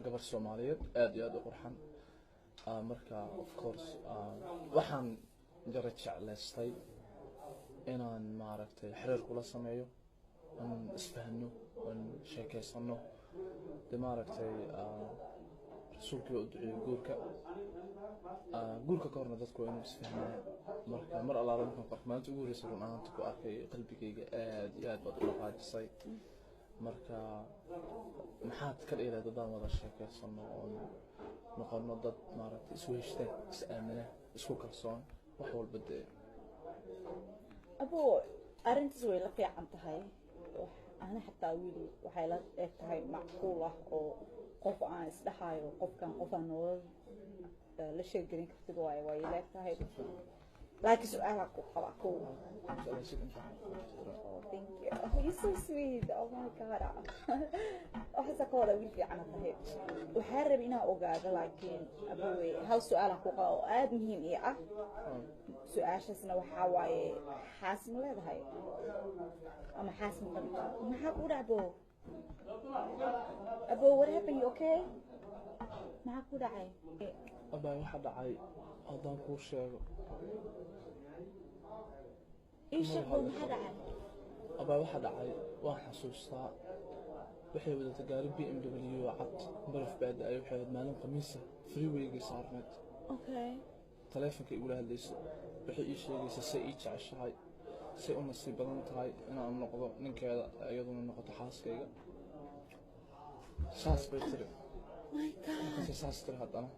gabar Soomaaliyeed aad iyo aad u qurxan marka of course waxaan jeclaystay inaan maaragtay xiriir kula sameeyo aan isfahno aan sheekaysano de maaragtay rasuulkii u duceeyay guurka ka horna dadku waa inuu isfahmaan marka mar allaala markaan qormaanta ugu horreysay run ahaanta ku arkay qalbigayga aad iyo aad baad u dhaqaajisay marka maxaad ka dhigayd dadaan wada sheekaysano oon noqono dad maaragtay isu heshteen is aamina isku kalsoon wax walba dee abo arrintaas way la fiican tahay ana xataa wili waxay la eg tahay macquul ah oo qof aan isdhahayo qofkan qof aan nolol la sheegelin kartid waayo way la eg tahay laakiin su'aalaha ku qaba ku oh thank you you're so sweet oh my god waxaa ka wada wiil fiican tahay waxaan rabaa inaan ogaado laakiin abawey hal su'aal ku qabo oo aad muhiim ah su'aashaasna waxaa waaye xaasim leedahay ama xaasim qabta maxaa ku dhacbo abo what happened you okay maxaa ku dhacay abaa waxa dhacay haddaan kuu sheego إيش هو محل عن؟ أبا واحد عاي واحد حسوسها وحي بدأت تجارب BMW وعط برف بعد أي واحد معلم قميصة فري ويجي صار نت. أوكي. تلفونك يقول هذا ليس وحي إيش يجي سيئتش على الشهاي سيئون السي بدنت هاي أنا عم نقض نك هذا أيضا النقطة حاس كيجا ساس بيتري. ماي جاد. ساس ترى هذا أنا.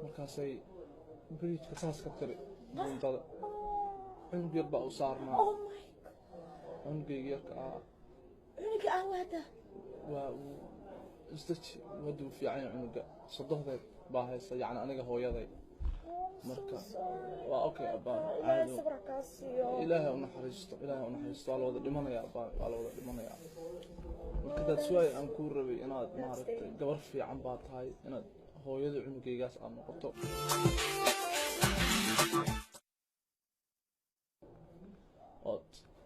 مركزي بريج كساس كتري. منتظر. عنق يربع وصارنا. أوه ماي جاد. عنق يركع. عنق أهواته. استش ودو في عين عنق صدق ذي باهي يعني أنا هو يضي. مركا. أوكي أبا. لا صبر كاسيو. إلهي ونحرسته على وضع لمن يا أبا على وضع لمن يا. كذا شوي أنكور ربي أنا ما عرفت قبر في عم بات هاي أنا هو يدو عنق يجاس أنا قطع.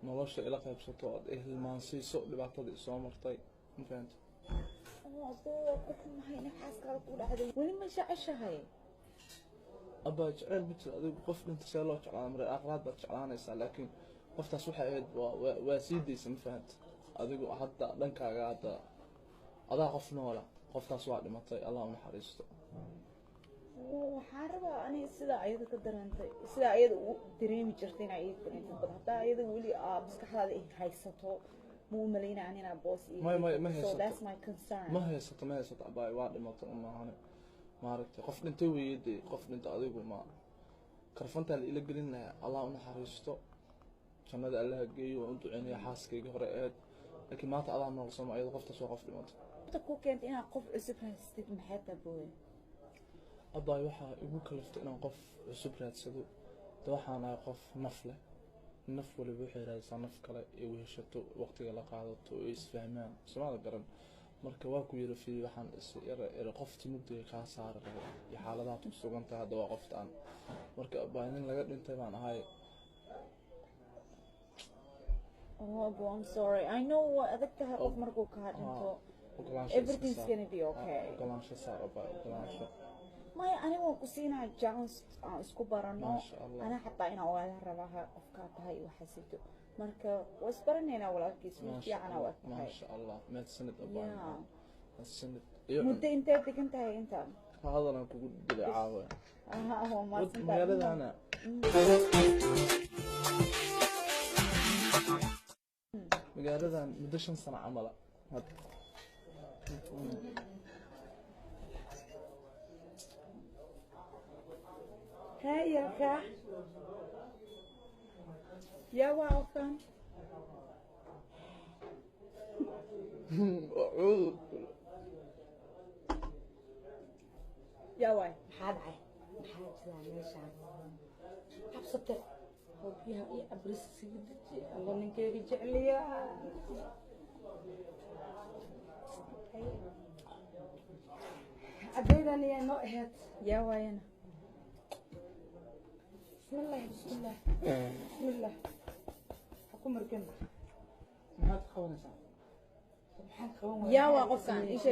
nolosha ila qaybsato oo ehelmaan siiso dhibaatadii soo martay ma fahanti oo qof ma hayna xaaska ku dhacday wali ma jeceshahay aba jecel mid adigu qof inta see loo jeclaan mar aqraad baad jeclaanaysaa laakiin qoftaas waxa ahayd waa siidaysa ma fahanti adigu hadda dhankaaga hadda adaa qof noola qoftaas waa dhimatay allah u naxariisto waxaan rabaa aniga sida ayada ka dareentay sida ayada u dareemi jirtay inay ay dareentay bad hadda ayada wali maskaxdaada ay haysato ma u maleynaa inaa boos iyo so that's my concern ma haysato abay waa dhimatay maahan maaragtay qof dhintay weeyday qof dhintay adigu ma karfanta la ila gelin lahaa allah u naxariisto jannada allah geeyo oo duceynaya xaaskayga hore aad laakiin maanta adaa nool soo ayada qoftaas waa qof dhimatay ku keentay inaa qof cusub haystid maxay tahay أباي وحى يقول كلفت أنا قف سبرات سدو دوحنا قف نفله النف واللي بيحير هذا نف كلا يوهشتو وقت يلا قاعدته يسفهمان سمع القرن مركواك ويرفي وحن قفت مدة كاسار يحالات مستوجنت هذا وقفت أنا مركباين لقيت أنت معنا هاي Oh, bro, I'm sorry. I know أذكر هالقف مركو كهاد أنتو. Everything's gonna be okay. وكلام شو صار أباي وكلام شو. ما أنا مو كسينا جاونس إسكوبرانو أنا حتى أنا أولها رباها أفكار هاي وحسيته مركب واسبرني أنا ولا كيس مشي أنا وقت ما شاء الله ما تسند أباي السند مدة أنت بدك أنت هاي أنت هذا أنا كقول بالعاوة هو ما سنت ما أنا مقالة مدشن سنة عمله هاي يا كا يا واقفا يا واي محاد عي محاد جدا ميشان حبسته هو فيها ايه ابرس سيدتي الله منك يرجع لي عبيدا لي نوعهت يا واي انا بسم الله حكم ركنا ما تخونسا يا واقف كان ايش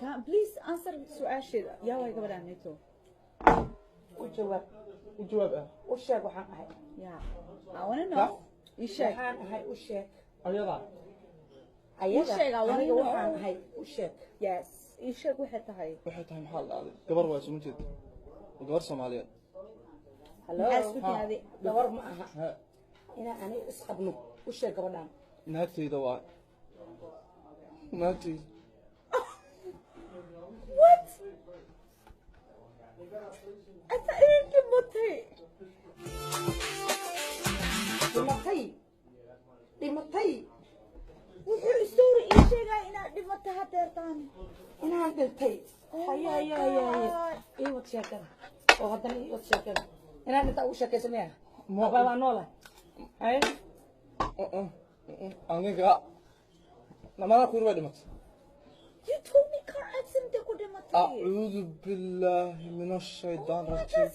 please answer سؤاشيدا يا واي قبل أن يتو وجواب وجواب وشاك وحان أهي yeah I wanna know يشاك وحان أهي وشاك أيضا أيضا أنا وحان أهي وشاك yes يشاك وحتى هاي waxay tahay maxaa la dhacday gabar waa soo jeed gabar Soomaaliyeed هلو هذه دور معها ha أنا أسقبنو وشاك قبلان naagtayda waa naagtayda what أنت إيه كمتي dhimatay wuxuu story ii sheegay inaad dhimatay hadeertaan inaan dhintay haya ii wad sheekada oo haddana ii wad sheekada inaan dhinta ugu sheekaysamaya abaa waa noola hay aniga namada ku ruwa dhimatay you told me car accident ku dhimatay a'uudu billahi minash shaytaan rajiim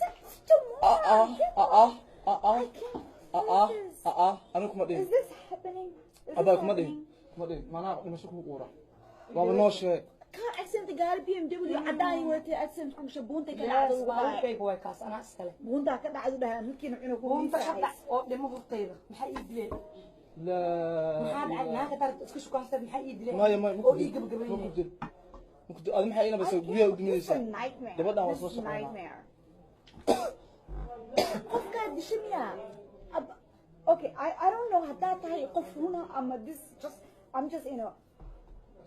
أنا كم أدين is this happening أبا كم أدين ما أنا مش كم قورة بابا نوشة car accident gaari BMW عداي وتي accident كم شبون تكلم لا عدو waa bay way kaas ana iskale بوندا ka dhacdo dhahan midkiina inuu ku buunta ka dhac oo dhimo hortayda maxay ii dileen لا maxaa dhacay naaka tar isku shukaansan maxay ii dileen ما oo ii gabagabeeyay ممكن هذا محل أنا بس قوية ودمي It's a nightmare. دبنا This وصوص is nightmare. قفك دشميا. Okay, I don't know هذا تاعي قفونا أما this just I'm just you know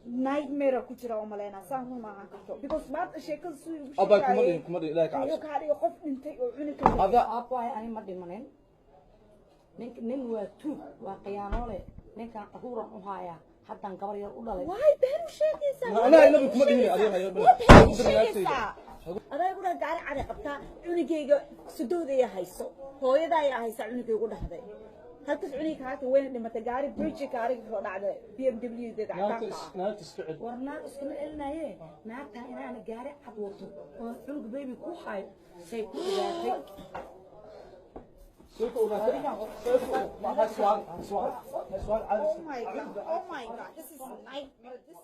nightmare كتير أمالنا سامو ما عنكتو because ما تشكل سوي. أبا كم أدين لا أيوة كعب كاري قف أنت وعنك. هذا aabbahay ani ma dhimanin nin waa tuug waa khiyaanoole ninkan qahuuran u haayaa haddaan gabar yar u dhalay Why بهرو شاكيسا؟ أنا بكم أدين أدين بهرو شاكيسا؟ أنا أقول لك قاري على قبطة عنيكي سدود يا هيسو هو يدا يا هيسو عنيكي يقول هذا هل تسعنيك هات وين لما تقاري بريتشي كاري على BMW ده ناس تستعد war naag iskama celinaye naagtan inaana gaari cad wato oo cunug baby ku hayo say ku ogaatay سؤال Oh my god, this is a nightmare. This